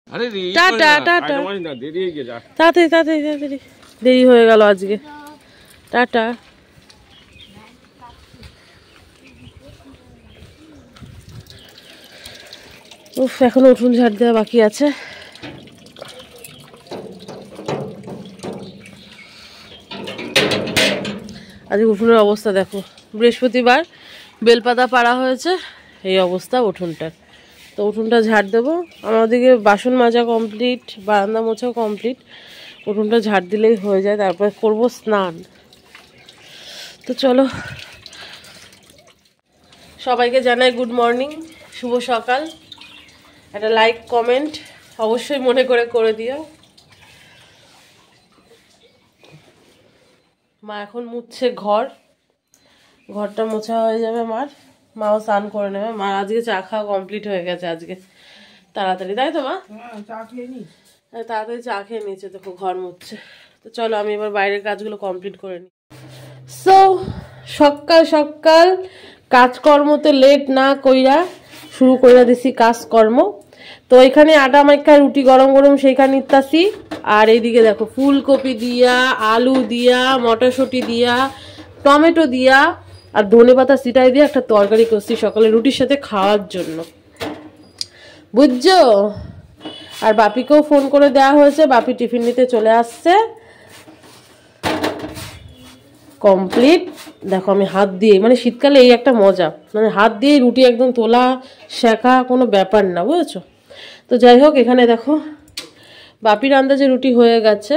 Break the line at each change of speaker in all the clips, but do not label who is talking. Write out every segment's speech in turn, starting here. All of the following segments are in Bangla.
টাটা টাটা, তাড়াতাড়ি তাড়াতাড়ি তাড়াতাড়ি, দেরি হয়ে গেল আজকে। টাটা। উফ, এখনো উঠোন ঝাড় দেওয়া বাকি আছে। আজকে উঠোনের অবস্থা দেখো, বৃহস্পতিবার বেলপাতা পাড়া হয়েছে, এই অবস্থা উঠোনটার। তো উঠোনটা ঝাড় দেবো। আমাদেরকে বাসন মাজা কমপ্লিট, বারান্দা মোছাও কমপ্লিট, উঠোনটা ঝাড় দিলেই হয়ে যায়। তারপর করব স্নান। তো চলো, সবাইকে জানাই গুড মর্নিং, শুভ সকাল। একটা লাইক কমেন্ট অবশ্যই মনে করে দিও। মা এখন মুছছে ঘরটা মোছা হয়ে যাবে মার, মাও স্নান করে নেবে। মার আজকে চা খাওয়া কমপ্লিট হয়ে গেছে আজকে তাড়াতাড়ি, তাই তো মা? তাড়াতাড়ি চা খেয়ে নিয়েছে, দেখো ঘর মুছছে। তো চলো আমি এবার বাইরের কাজগুলো কমপ্লিট করে নিই। সো সকাল সকাল কাজকর্মতে লেট না কইরা শুরু কইরা দিছি কাজকর্ম। তো এখানে আটা মাইখা রুটি গরম গরম সেইখানে নিতাছি। আর এইদিকে দেখো ফুলকপি দিয়া, আলু দিয়া, মটরশুঁটি দিয়া, টমেটো দিয়া আর ধনেপাতা ছিটাই দিয়ে একটা তরকারি করছি সকালে রুটির সাথে খাওয়ার জন্য, বুঝছো? আর বাপিকেও ফোন করে দেওয়া হয়েছে, বাপি টিফিন নিতে চলে আসছে। কমপ্লিট। দেখো আমি হাত দিয়ে, মানে শীতকালে এই একটা মজা, মানে হাত দিয়ে রুটি একদম তোলা শেখা কোনো ব্যাপার না, বুঝেছো? তো যাই হোক, এখানে দেখো বাপির আন্দাজে রুটি হয়ে গেছে,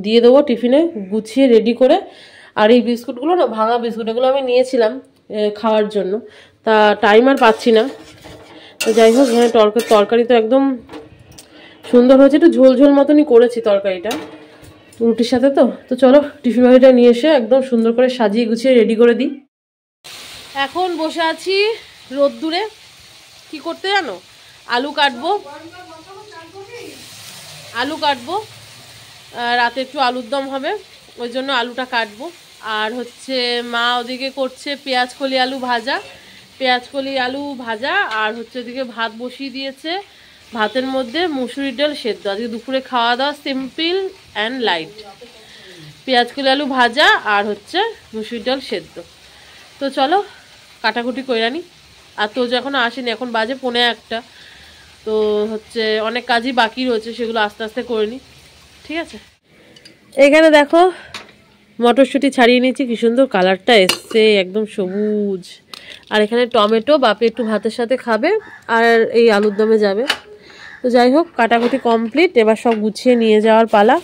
দিয়ে দেবো টিফিনে গুছিয়ে রেডি করে। আর এই বিস্কুটগুলো না, ভাঙা বিস্কুট, এগুলো আমি নিয়েছিলাম খাওয়ার জন্য, তা টাইম আর পাচ্ছি না। তো যাই হোক, এখানে তরকারি তো একদম সুন্দর হয়েছে, একটু ঝোল ঝোল মতনই করেছি তরকারিটা রুটির সাথে। তো চলো টিফিন বাড়িটা নিয়ে এসে একদম সুন্দর করে সাজিয়ে গুছিয়ে রেডি করে দিই। এখন বসে আছি রোদ্দুরে, কি করতে জানো? আলু কাটবো, রাতে একটু আলুর দম হবে, ওই জন্য আলুটা কাটবো। আর হচ্ছে মা ওদিকে করছে পেঁয়াজকলি আলু ভাজা, আর হচ্ছে ওদিকে ভাত বসিয়ে দিয়েছে। ভাতের মধ্যে মুসুরির ডাল সেদ্ধ। আজকে দুপুরে খাওয়া দাওয়া সিম্পল অ্যান্ড লাইট, পেঁয়াজকলি আলু ভাজা আর হচ্ছে মুসুরির ডাল সেদ্ধ। তো চলো কাটাকুটি করে আনি। আর তো যখন আসেনি, এখন বাজে 1:45। তো হচ্ছে অনেক কাজই বাকি রয়েছে, সেগুলো আস্তে আস্তে করে নিই, ঠিক আছে? এখানে দেখো মটরশুঁটি ছাড়িয়ে নিয়েছি, কি সুন্দর কালারটা এসছে, একদম সবুজ। আর এখানে টমেটো, বাপি একটু ভাতের সাথে খাবে আর এই আলুর দমে যাবে। তো যাই হোক, কাটাকুটি কমপ্লিট, এবার সব গুছিয়ে নিয়ে যাওয়ার পালা।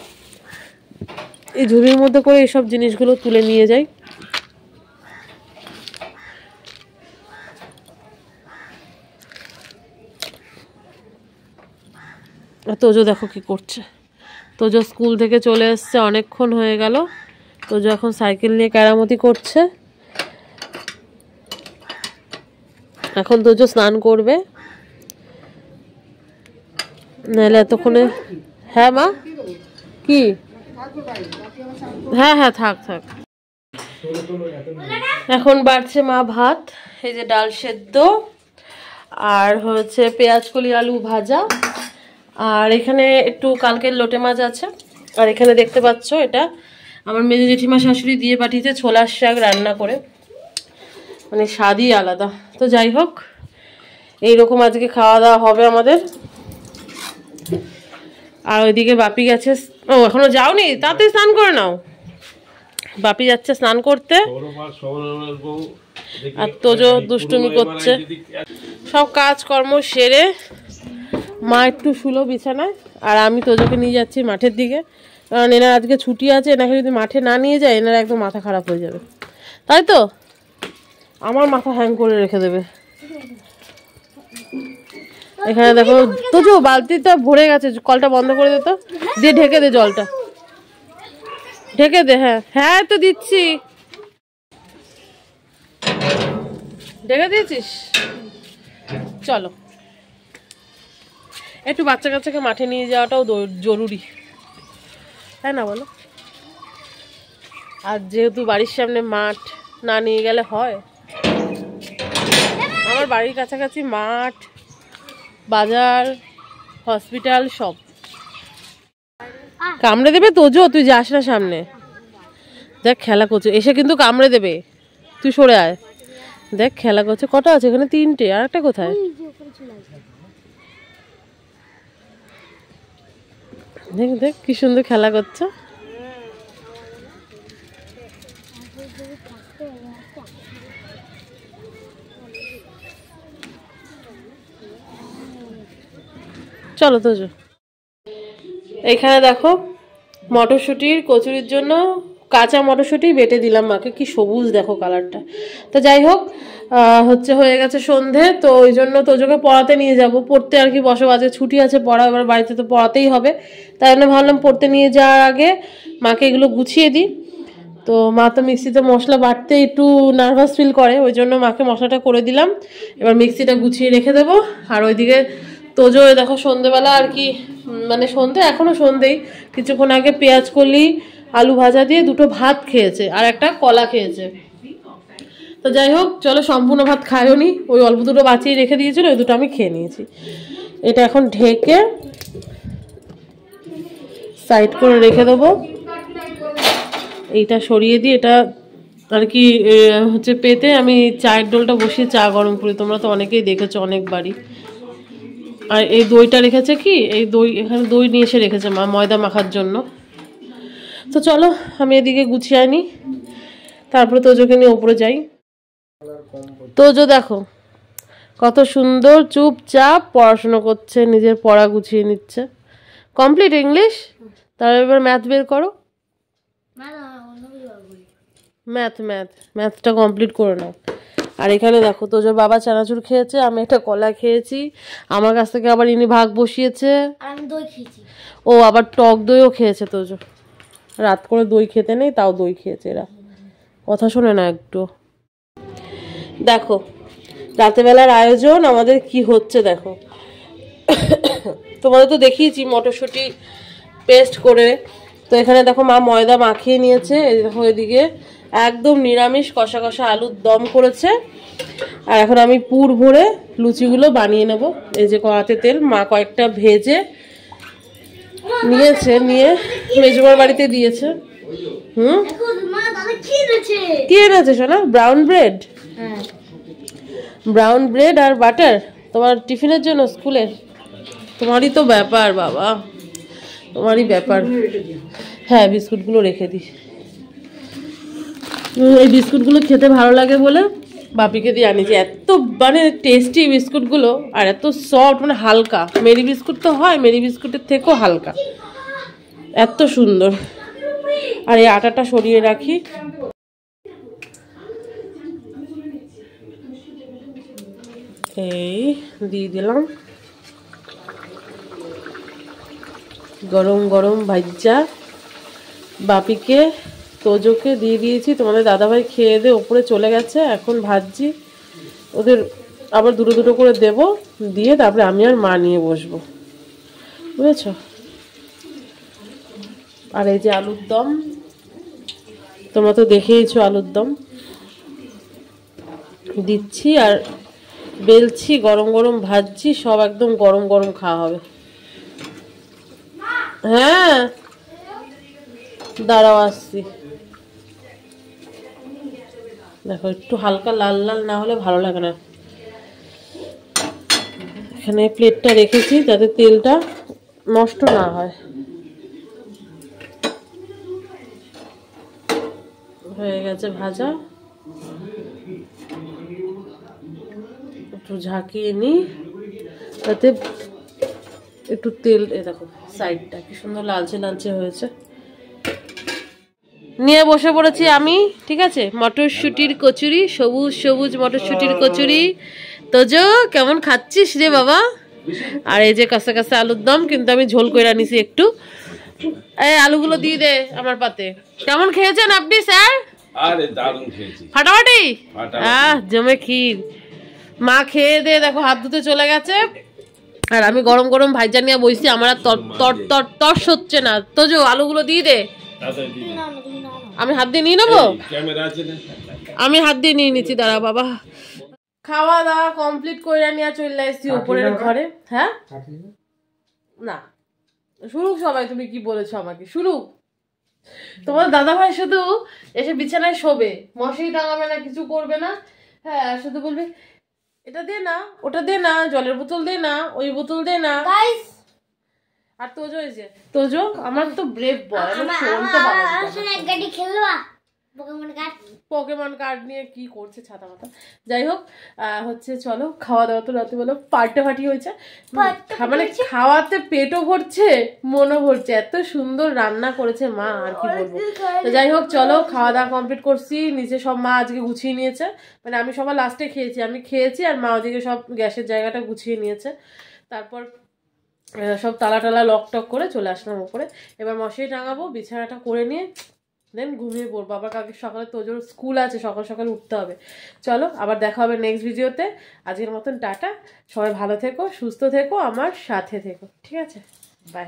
এই ঝুড়ির মধ্যে করে এইসব জিনিসগুলো তুলে নিয়ে যাই। তোজো দেখো কি করছে। তোজো স্কুল থেকে চলে এসছে, অনেকক্ষণ হয়ে গেল। তোজো এখন সাইকেল নিয়ে কেরামতি করছে। এখন তোজো স্নান করবে, নাহলে এতক্ষণে। হ্যাঁ মা, কি? হ্যাঁ হ্যাঁ, থাক। এখন বাড়ছে মা ভাত, এই যে ডাল সেদ্ধ আর হচ্ছে পেঁয়াজকলি আলু ভাজা। আর এখানে একটু কালকের লোটে মাছ আছে। আর এখানে দেখতে পাচ্ছ, এটা আমার মেজো জেঠিমা শাশুড়ি দিয়ে পাঠিয়েছে ছোলার শাক রান্না করে, মানে স্বাদই আলাদা। তো যাই হোক, এইরকম আজকে খাওয়া দাওয়া হবে আমাদের। আর ওইদিকে বাপি গেছে, ও এখনো যাওনি, তাড়াতাড়ি স্নান করে নাও। বাপি যাচ্ছে স্নান করতে, আর তোজো দুষ্টুমি করছে। সব কাজকর্ম সেরে মা একটু শুলো বিছানায়, আর আমি তোজোকে নিয়ে যাচ্ছি মাঠের দিকে, কারণ এনার আজকে ছুটি আছে। এনাকে যদি মাঠে না নিয়ে যায়, এনার একদম মাথা খারাপ হয়ে যাবে, তাই তো? আমার মাথা হ্যাং করে রেখে দেবে। এখানে দেখো তোজো বালতিটা ভরে গেছে, কলটা বন্ধ করে দে তো, দিয়ে ঢেকে দে, জলটা ঢেকে দে। হ্যাঁ তো দিচ্ছি, ঢেকে দিয়েছিস? চলো, একটু বাচ্চা কাচ্চাকে মাঠে নিয়ে যাওয়াটাও জরুরি, তাই না বলো? আর যেহেতু বাড়ির সামনে মাঠ, না নিয়ে গেলে হয়? আমার বাড়ির কাছাকাছি মাঠ, বাজার হসপিটাল সব। কামড়ে দেবে তোজো, তুই যাস না সামনে। দেখ খেলা করছে, এসে কিন্তু কামড়ে দেবে, তুই সরে আয়। দেখ খেলা করছে, কটা আছে এখানে? 3টে, আর একটা কোথায়? দেখ দেখ কি সুন্দর খেলা করছে। চলো তোজো। এখানে দেখো মটরশুঁটির কচুরির জন্য কাঁচা মটরশুঁটি বেটে দিলাম মাকে, কি সবুজ দেখো কালারটা। তো যাই হোক, হচ্ছে হয়ে গেছে সন্ধে, তো ওই জন্য তোজোকে পড়াতে নিয়ে যাব, পড়তে আর কি বসো, আজকে ছুটি আছে পড়া, এবার বাড়িতে তো পড়াতেই হবে, তাই জন্য ভাবলাম পড়তে নিয়ে যাওয়ার আগে মাকে এগুলো গুছিয়ে দিই। তো মা তো মিক্সিতে মশলা বাটতে একটু নার্ভাস ফিল করে, ওই জন্য মাকে মশলাটা করে দিলাম, এবার মিক্সিটা গুছিয়ে রেখে দেবো। আর ওইদিকে তোজো দেখো সন্ধেবেলা আর কি, মানে সন্ধে এখনো সন্ধেই, কিছুক্ষণ আগে পেঁয়াজ কলি আলু ভাজা দিয়ে 2টো ভাত খেয়েছে আর একটা কলা খেয়েছে। তো যাই হোক চলো, সম্পূর্ণ ভাত খাইও নি, ওই অল্প 2টো বাঁচিয়ে রেখে দিয়েছিল, ওই 2টো আমি খেয়ে নিয়েছি। এটা এখন ঢেকে সাইড করে রেখে দেবো। এইটা সরিয়ে দিই, এটা আর কি হচ্ছে পেতে আমি চায়ের ডোলটা বসিয়ে চা গরম করি, তোমরা তো অনেকেই দেখেছো অনেকবারই। আর এই দইটা রেখেছে কি, এই দই এখানে দই নিয়ে এসে রেখেছে মা ময়দা মাখার জন্য। তো চলো আমি এদিকে গুছিয়ে আনি, তারপরে তোজোকে নিয়ে উপরে যাই। তোজো দেখো কত সুন্দর চুপচাপ পড়াশোনা করছে, নিজের পড়া গুছিয়ে নিচ্ছে। কমপ্লিট ইংলিশ, তারপর এবার ম্যাথ বের করো। ম্যাথটা কমপ্লিট করে নাও। আর এখানে দেখো তোজোর বাবা চানাচুর খেয়েছে, আমি একটা কলা খেয়েছি, আমার কাছ থেকে আবার ইনি ভাগ বসিয়েছে, ও আবার টক দইও খেয়েছে তোজো। রাত করে দই খেতে নেই, তাও দই খেয়েছে এরা, কথা শোনে না একটু। দেখো রাতেবেলার আয়োজন আমাদের কি হচ্ছে দেখো। তোমাদের তো দেখিয়েছি মটরশুঁটি পেস্ট করে, তো এখানে দেখো মা ময়দা মাখিয়ে নিয়েছে, দেখো এদিকে একদম নিরামিষ কষা কষা আলুর দম করেছে। আর এখন আমি পুর ভরে লুচিগুলো বানিয়ে নেব। এই যে কড়াতে তেল, মা কয়েকটা ভেজে নিয়েছে, নিয়ে মেজমার বাড়িতে দিয়েছে। কি এনেছে সোনা? ব্রাউন ব্রেড, ব্রাউন ব্রেড আর বাটার তোমার টিফিনের জন্য স্কুলের। তোমারই তো ব্যাপার বাবা, তোমারই ব্যাপার। হ্যাঁ বিস্কুটগুলো রেখে দিই, এই বিস্কুটগুলো খেতে ভালো লাগে বলে বাপিকে দিয়ে আনিছি। এত মানে টেস্টি বিস্কুটগুলো, আর এত সফট, মানে হালকা। মেরি বিস্কুট তো হয়, মেরি বিস্কুটের থেকেও হালকা, এত সুন্দর। আর এই আটাটা সরিয়ে রাখি। এই দিয়ে দিলাম গরম গরম ভাজ্জা, বাপিকে তোজোকে দিয়ে দিয়েছি, তোমাদের দাদাভাই খেয়ে দিয়ে ওপরে চলে গেছে, এখন ভাজছি ওদের, আবার 2টো করে দেব, দিয়ে তারপরে আমি আর মা নিয়ে বসবো, বুঝেছ। আর এই যে আলুর দম, তোমরা তো দেখেইছো আলুর দম দিচ্ছি আর বেলছি, গরম গরম ভাজছি, সব একদম গরম গরম খাওয়া হবে। হ্যাঁ দাঁড়াও আসছি। দেখো একটু হালকা লাল লাল না হলে ভালো লাগে না। এখানে প্লেটটা রেখেছি যাতে তেলটা নষ্ট না হয়। হয়ে গেছে ভাজা, একটু ঝাঁকিয়ে নিই তাতে একটু তেল, এ দেখো সাইডটা কি সুন্দর লালচে লালচে হয়েছে। নিয়ে বসে পড়েছি আমি, ঠিক আছে, মটরশুঁটির কচুরি, সবুজ সবুজ মটরশুঁটির কচুরি। তোজো কেমন খাচ্ছিস রে বাবা? আর এই যে কাঁচা কাঁচা আলুর দম, কিন্তু আমি ঝোল কইরা নিছি একটু। এই আলুগুলো দিয়ে দে আমার পাতে। কেমন খেয়েছেন আপনি স্যার?
আরে দারুণ খেয়েছি,
ফাটাফাটি। জমে ক্ষীর। মা খেয়ে দে দেখো হাত ধুতে চলে গেছে, আর আমি গরম গরম ভাইজা নিয়ে বসছি, আমার আর তর্স হচ্ছে না। তোজো আলুগুলো দিয়ে দে। আমি হাত দিয়ে নিয়ে নেবো, আমি হাত দিয়ে নিয়ে নিচ্ছি, দাঁড়া বাবা। খাওয়া দাওয়া কমপ্লিট করে নিয়ে চলে আসছি উপরের ঘরে। হ্যাঁ না শুনুক সবাই, তুমি কি বলেছো আমাকে শুনুক। তোমার দাদা ভাই শুধু এসে বিছানায় শোবে, মশারি টাঙাবে না, কিছু করবে না। হ্যাঁ, শুধু বলবে এটা দে না, ওটা দে না, জলের বোতল দে না, ওই বোতল দে না। আর তোজো এই যে তোজো আমার তো ব্রেভ বয়, আমি শুনতে পারবো। পোকেমন কার্ড নিয়ে কি করছে ছাতা মাথা। যাই হোক, হচ্ছে চলো খাওয়া দাওয়া তো রাতে বলো পার্টি হয়েছে, মানে খাওয়াতে পেটও ভরছে মনও ভরছে, এত সুন্দর রান্না করেছে মা, আর কি বলবো। তো যাই হোক চলো খাওয়া দাওয়া কমপ্লিট করছি, নিচে সব মা আজকে গুছিয়ে নিয়েছে, মানে আমি সবার লাস্টে খেয়েছি, আমি খেয়েছি আর মা ওদিকে সব গ্যাসের জায়গাটা গুছিয়ে নিয়েছে। তারপর সব তালা টালা লক টক করে চলে আসলাম উপরে। এবার মশারি টাঙাবো, বিছানাটা করে নিয়ে দেন ঘুমিয়ে পড়বো, আবার কালকে সকালে তোজোর স্কুল আছে, সকাল সকাল উঠতে হবে। চলো আবার দেখা হবে নেক্সট ভিডিওতে। আজকের মতন টাটা, সবাই ভালো থেকো, সুস্থ থেকো, আমার সাথে থেকো, ঠিক আছে, বাই।